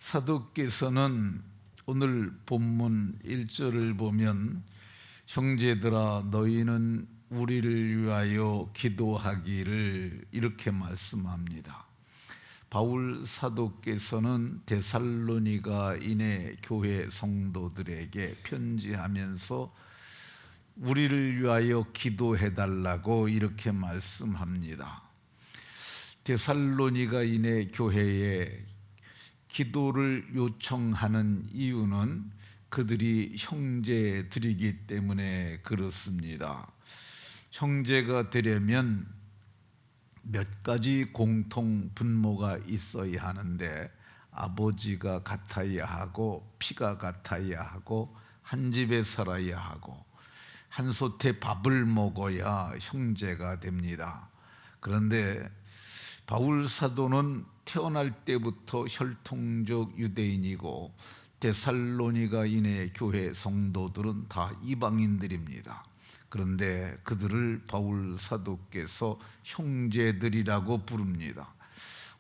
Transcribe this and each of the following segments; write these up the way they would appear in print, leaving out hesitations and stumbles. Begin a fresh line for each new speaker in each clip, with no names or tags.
사도께서는 오늘 본문 1절을 보면 형제들아 너희는 우리를 위하여 기도하기를 이렇게 말씀합니다. 바울 사도께서는 데살로니가인의 교회 성도들에게 편지하면서 우리를 위하여 기도해달라고 이렇게 말씀합니다. 데살로니가인의 교회에 기도를 요청하는 이유는 그들이 형제들이기 때문에 그렇습니다. 형제가 되려면 몇 가지 공통 분모가 있어야 하는데, 아버지가 같아야 하고 피가 같아야 하고 한 집에 살아야 하고 한 솥에 밥을 먹어야 형제가 됩니다. 그런데 바울 사도는 태어날 때부터 혈통적 유대인이고 데살로니가인의 교회 성도들은 다 이방인들입니다. 그런데 그들을 바울 사도께서 형제들이라고 부릅니다.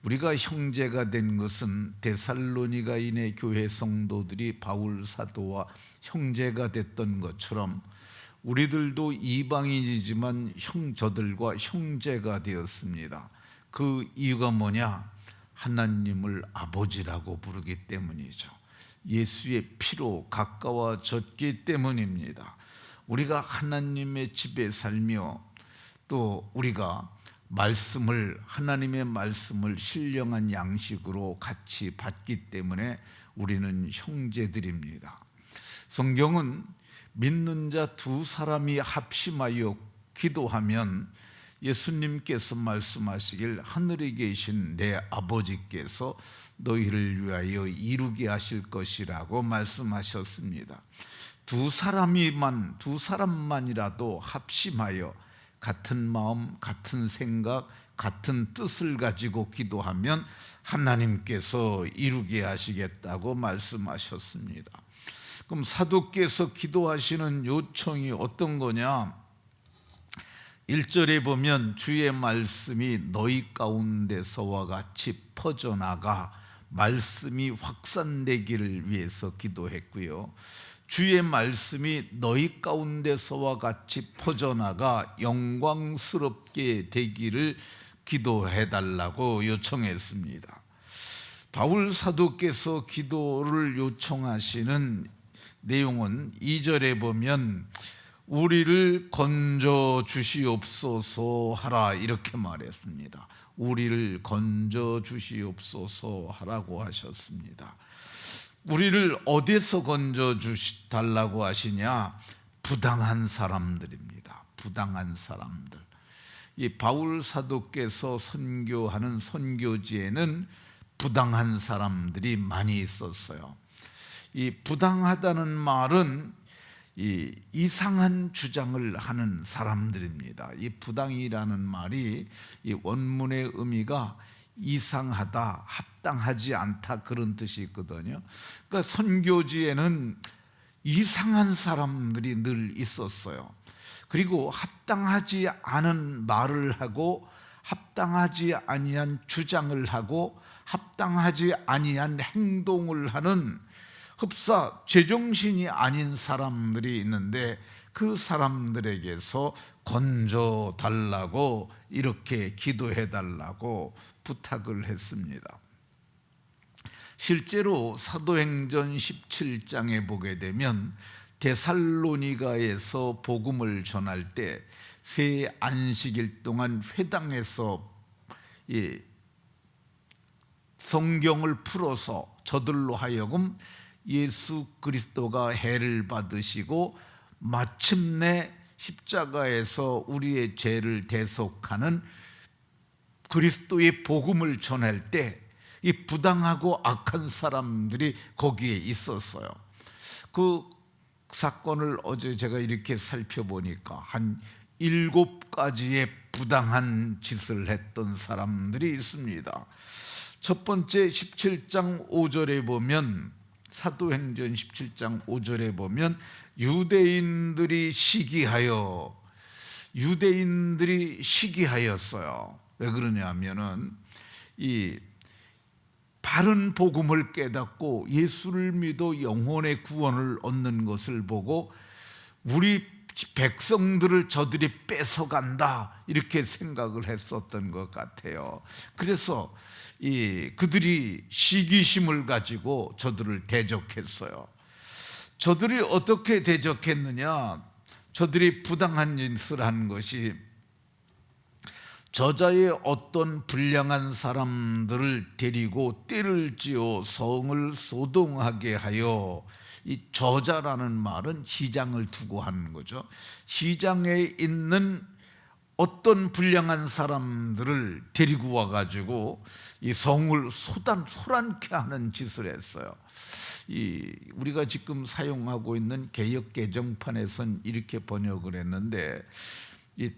우리가 형제가 된 것은 데살로니가인의 교회 성도들이 바울 사도와 형제가 됐던 것처럼 우리들도 이방인이지만 저들과 형제가 되었습니다. 그 이유가 뭐냐? 하나님을 아버지라고 부르기 때문이죠. 예수의 피로 가까워졌기 때문입니다. 우리가 하나님의 집에 살며 또 우리가 하나님의 말씀을 신령한 양식으로 같이 받기 때문에 우리는 형제들입니다. 성경은 믿는 자 두 사람이 합심하여 기도하면 예수님께서 말씀하시길 하늘에 계신 내 아버지께서 너희를 위하여 이루게 하실 것이라고 말씀하셨습니다. 두 사람만이라도 합심하여 같은 마음, 같은 생각, 같은 뜻을 가지고 기도하면 하나님께서 이루게 하시겠다고 말씀하셨습니다. 그럼 사도께서 기도하시는 요청이 어떤 거냐? 1절에 보면 주의 말씀이 너희 가운데서와 같이 퍼져나가 말씀이 확산되기를 위해서 기도했고요, 주의 말씀이 너희 가운데서와 같이 퍼져나가 영광스럽게 되기를 기도해달라고 요청했습니다. 바울 사도께서 기도를 요청하시는 내용은 2절에 보면 우리를 건져 주시옵소서 하라 이렇게 말했습니다. 우리를 건져 주시옵소서 하라고 하셨습니다. 우리를 어디서 건져 달라고 하시냐? 부당한 사람들입니다. 부당한 사람들. 이 바울 사도께서 선교하는 선교지에는 부당한 사람들이 많이 있었어요. 이 부당하다는 말은 이 이상한 주장을 하는 사람들입니다. 이 부당이라는 말이 이 원문의 의미가 이상하다, 합당하지 않다 그런 뜻이 있거든요. 그러니까 선교지에는 이상한 사람들이 늘 있었어요. 그리고 합당하지 않은 말을 하고 합당하지 아니한 주장을 하고 합당하지 아니한 행동을 하는 흡사 제정신이 아닌 사람들이 있는데 그 사람들에게서 건져 달라고 이렇게 기도해 달라고 부탁을 했습니다. 실제로 사도행전 17장에 보게 되면 데살로니가에서 복음을 전할 때 새 안식일 동안 회당에서 성경을 풀어서 저들로 하여금 예수 그리스도가 해를 받으시고 마침내 십자가에서 우리의 죄를 대속하는 그리스도의 복음을 전할 때 이 부당하고 악한 사람들이 거기에 있었어요. 그 사건을 어제 제가 이렇게 살펴보니까 한 7가지의 부당한 짓을 했던 사람들이 있습니다. 첫 번째 17장 5절에 보면, 사도행전 17장 5절에 보면 유대인들이 시기하였어요. 왜 그러냐 하면은 이 바른 복음을 깨닫고 예수를 믿어 영혼의 구원을 얻는 것을 보고 우리 백성들을 저들이 뺏어간다 이렇게 생각을 했었던 것 같아요. 그래서 그들이 시기심을 가지고 저들을 대적했어요. 저들이 어떻게 대적했느냐? 저들이 부당한 짓을 한 것이 저자의 어떤 불량한 사람들을 데리고 떼를 지어 성을 소동하게 하여, 이 저자라는 말은 시장을 두고 하는 거죠. 시장에 있는 어떤 불량한 사람들을 데리고 와가지고 이 성을 소란케 하는 짓을 했어요. 우리가 지금 사용하고 있는 개역 개정판에선 이렇게 번역을 했는데,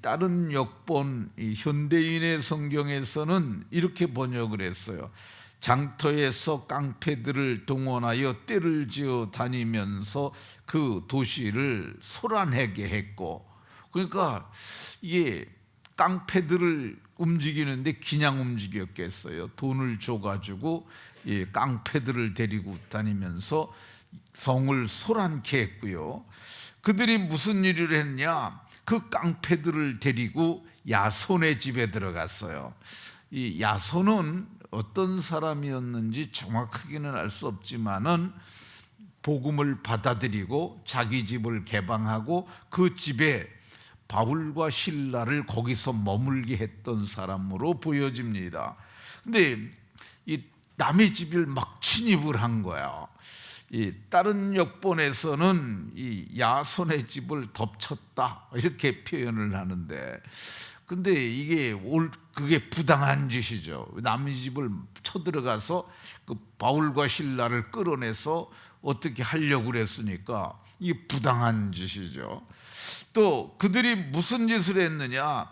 다른 역본 현대인의 성경에서는 이렇게 번역을 했어요. 장터에서 깡패들을 동원하여 떼를 지어 다니면서 그 도시를 소란하게 했고, 그러니까 이게 깡패들을 움직이는데 그냥 움직였겠어요. 돈을 줘가지고 깡패들을 데리고 다니면서 성을 소란케 했고요. 그들이 무슨 일을 했냐? 그 깡패들을 데리고 야손의 집에 들어갔어요. 이 야손은 어떤 사람이었는지 정확하게는 알 수 없지만은 복음을 받아들이고 자기 집을 개방하고 그 집에 바울과 실라를 거기서 머물게 했던 사람으로 보여집니다. 근데 이 남의 집을 막 침입을 한 거야. 다른 역본에서는 이 야손의 집을 덮쳤다 이렇게 표현을 하는데, 근데 그게 부당한 짓이죠. 남의 집을 쳐들어가서 그 바울과 실라를 끌어내서 어떻게 하려고 그랬으니까 이게 부당한 짓이죠. 또 그들이 무슨 짓을 했느냐?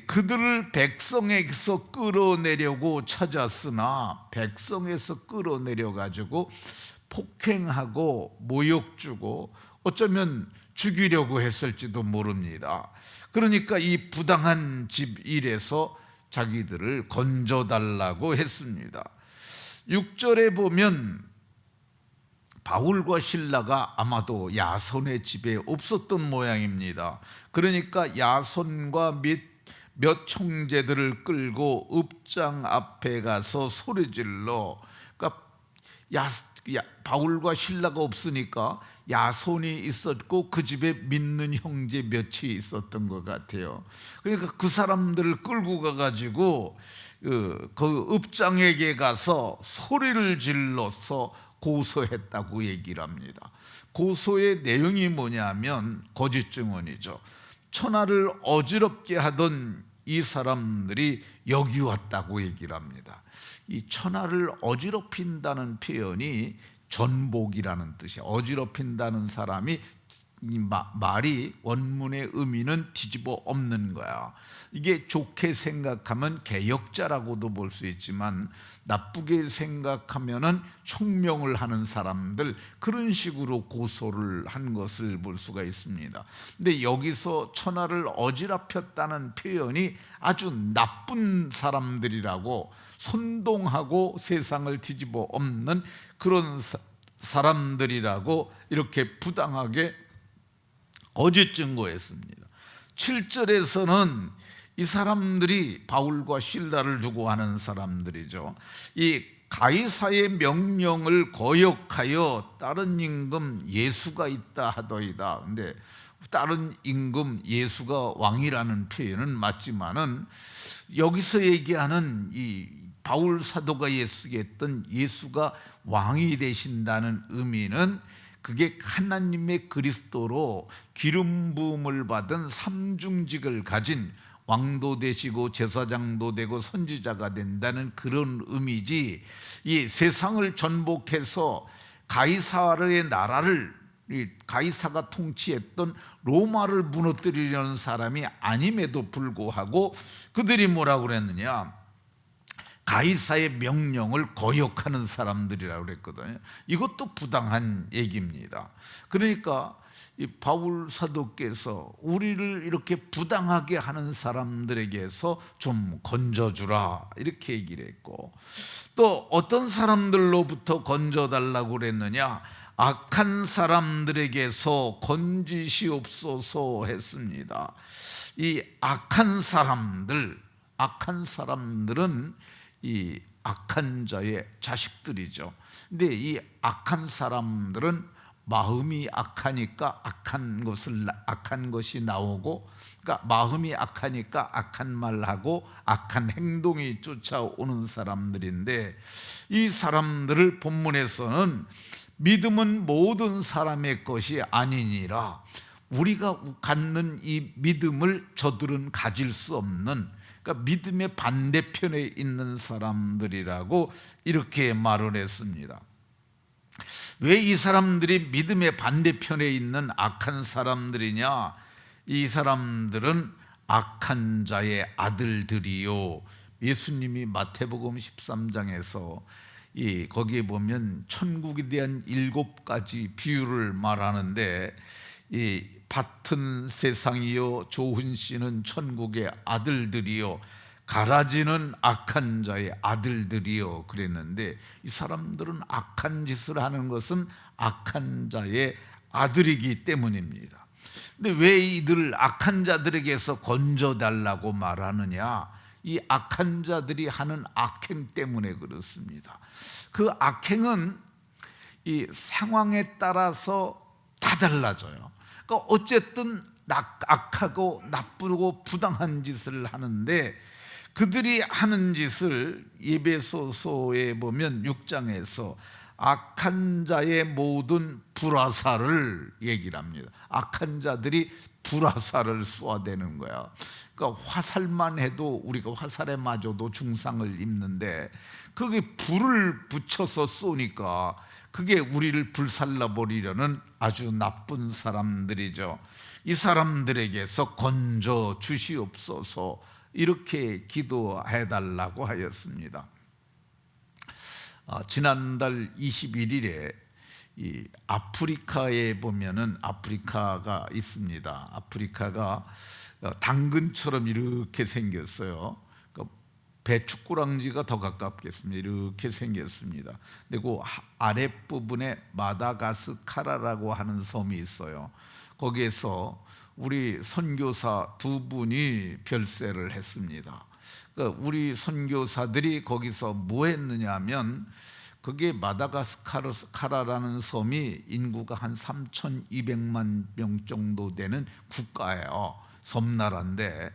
그들을 백성에서 끌어내려고 찾았으나 백성에서 끌어내려 가지고 폭행하고 모욕 주고 어쩌면 죽이려고 했을지도 모릅니다. 그러니까 이 부당한 집 일에서 자기들을 건져달라고 했습니다. 6절에 보면 바울과 실라가 아마도 야손의 집에 없었던 모양입니다. 그러니까 야손과 몇 총재들을 끌고 읍장 앞에 가서 소리질러, 그러니까 바울과 실라가 없으니까 야손이 있었고 그 집에 믿는 형제 몇이 있었던 것 같아요. 그러니까 그 사람들을 끌고 가가지고 그 읍장에게 가서 소리를 질러서 고소했다고 얘기를 합니다. 고소의 내용이 뭐냐면 거짓 증언이죠. 천하를 어지럽게 하던 이 사람들이 여기 왔다고 얘기를 합니다. 이 천하를 어지럽힌다는 표현이 전복이라는 뜻이에요. 어지럽힌다는 사람이 말이 원문의 의미는 뒤집어 엎는 거야. 이게 좋게 생각하면 개역자라고도 볼 수 있지만 나쁘게 생각하면은 혁명을 하는 사람들, 그런 식으로 고소를 한 것을 볼 수가 있습니다. 근데 여기서 천하를 어지럽혔다는 표현이 아주 나쁜 사람들이라고, 선동하고 세상을 뒤집어 엎는 그런 사람들이라고 이렇게 부당하게 거짓 증거했습니다. 7절에서는 이 사람들이 바울과 실라를 두고 하는 사람들이죠. 이 가이사의 명령을 거역하여 다른 임금 예수가 있다 하더이다. 근데 다른 임금 예수가 왕이라는 표현은 맞지만은 여기서 얘기하는 이 바울 사도가 얘기했던 예수가 왕이 되신다는 의미는 그게 하나님의 그리스도로 기름 부음을 받은 삼중직을 가진 왕도 되시고 제사장도 되고 선지자가 된다는 그런 의미지, 이 세상을 전복해서 가이사르의 나라를, 가이사가 통치했던 로마를 무너뜨리려는 사람이 아님에도 불구하고 그들이 뭐라고 그랬느냐? 가이사의 명령을 거역하는 사람들이라고 그랬거든요. 이것도 부당한 얘기입니다. 그러니까 이 바울 사도께서 우리를 이렇게 부당하게 하는 사람들에게서 좀 건져주라 이렇게 얘기를 했고, 또 어떤 사람들로부터 건져달라고 그랬느냐, 악한 사람들에게서 건지시옵소서 했습니다. 이 악한 사람들은 이 악한 자의 자식들이죠. 근데 이 악한 사람들은 마음이 악하니까 악한 것이 나오고, 그러니까 마음이 악하니까 악한 말하고 악한 행동이 쫓아오는 사람들인데, 이 사람들을 본문에서는 믿음은 모든 사람의 것이 아니니라, 우리가 갖는 이 믿음을 저들은 가질 수 없는, 그러니까 믿음의 반대편에 있는 사람들이라고 이렇게 말을 했습니다. 왜 이 사람들이 믿음의 반대편에 있는 악한 사람들이냐? 이 사람들은 악한 자의 아들들이요. 예수님이 마태복음 13장에서 거기에 보면 천국에 대한 7가지 비유를 말하는데, 이 밭은 세상이요 좋은 씨는 천국의 아들들이요 가라지는 악한 자의 아들들이요 그랬는데, 이 사람들은 악한 짓을 하는 것은 악한 자의 아들이기 때문입니다. 근데 왜 이들을 악한 자들에게서 건져달라고 말하느냐? 이 악한 자들이 하는 악행 때문에 그렇습니다. 그 악행은 이 상황에 따라서 다 달라져요. 그러니까 어쨌든 악하고 나쁘고 부당한 짓을 하는데, 그들이 하는 짓을 에베소서에 보면 6장에서 악한 자의 모든 불화살을 얘기를 합니다. 악한 자들이 불화살을 쏘아대는 거야. 그러니까 화살만 해도 우리가 화살에 맞아도 중상을 입는데, 그게 불을 붙여서 쏘니까 그게 우리를 불살라 버리려는 아주 나쁜 사람들이죠. 이 사람들에게서 건져 주시옵소서 이렇게 기도해 달라고 하였습니다. 지난달 21일에 이 아프리카에 보면은 아프리카가 있습니다. 아프리카가 당근처럼 이렇게 생겼어요. 배추꾸랑지가 더 가깝겠습니다. 이렇게 생겼습니다. 그리고 아랫부분에 마다가스카라라고 하는 섬이 있어요. 거기에서 우리 선교사 2분이 별세를 했습니다. 그러니까 우리 선교사들이 거기서 뭐 했느냐 하면, 그게 마다가스카라라는 섬이 인구가 한 3,200만 명 정도 되는 국가예요. 섬나라인데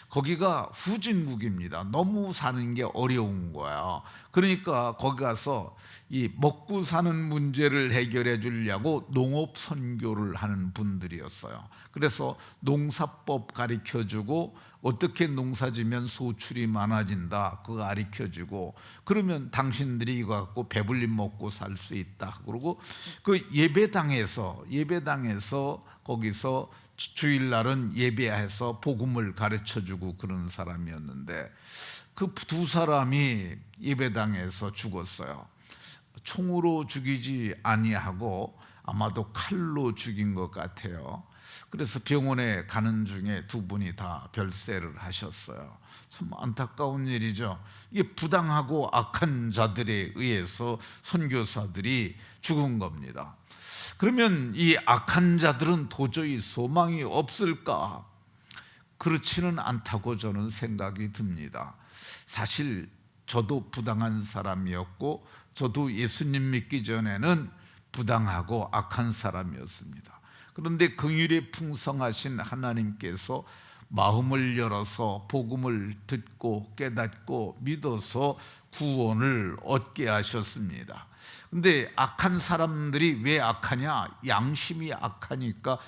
거기가 후진국입니다. 너무 사는 게 어려운 거야. 그러니까 거기 가서 이 먹고 사는 문제를 해결해 주려고 농업 선교를 하는 분들이었어요. 그래서 농사법 가르쳐 주고, 어떻게 농사지면 소출이 많아진다 그거 가르쳐 주고, 그러면 당신들이 이거 갖고 배불리 먹고 살 수 있다. 그러고 그 예배당에서 거기서 주일날은 예배해서 복음을 가르쳐 주고 그런 사람이었는데, 그 두 사람이 예배당에서 죽었어요. 총으로 죽이지 아니하고 아마도 칼로 죽인 것 같아요. 그래서 병원에 가는 중에 2분이 다 별세를 하셨어요. 참 안타까운 일이죠. 이게 부당하고 악한 자들에 의해서 선교사들이 죽은 겁니다. 그러면 이 악한 자들은 도저히 소망이 없을까? 그렇지는 않다고 저는 생각이 듭니다. 사실 저도 부당한 사람이었고, 저도 예수님 믿기 전에는 부당하고 악한 사람이었습니다. 그런데 긍휼이 풍성하신 하나님께서 마음을 열어서 복음을 듣고 깨닫고 믿어서 구원을 얻게 하셨습니다. 근데 악한 사람들이 왜 악하냐? 양심이 악하니까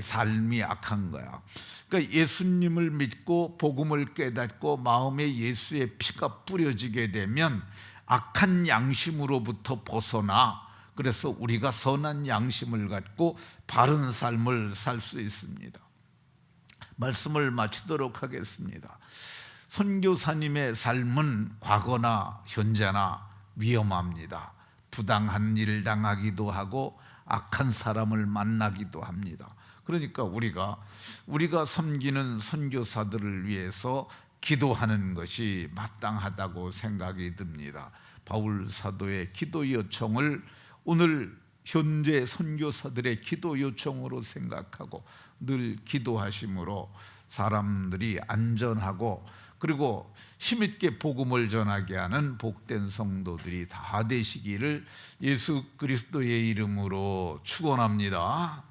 삶이 악한 거야. 그러니까 예수님을 믿고 복음을 깨닫고 마음에 예수의 피가 뿌려지게 되면 악한 양심으로부터 벗어나, 그래서 우리가 선한 양심을 갖고 바른 삶을 살 수 있습니다. 말씀을 마치도록 하겠습니다. 선교사님의 삶은 과거나 현재나 위험합니다. 부당한 일을 당하기도 하고 악한 사람을 만나기도 합니다. 그러니까 우리가 섬기는 선교사들을 위해서 기도하는 것이 마땅하다고 생각이 듭니다. 바울 사도의 기도 요청을 오늘 현재 선교사들의 기도 요청으로 생각하고 늘 기도하심으로 사람들이 안전하고 그리고 힘있게 복음을 전하게 하는 복된 성도들이 다 되시기를 예수 그리스도의 이름으로 축원합니다.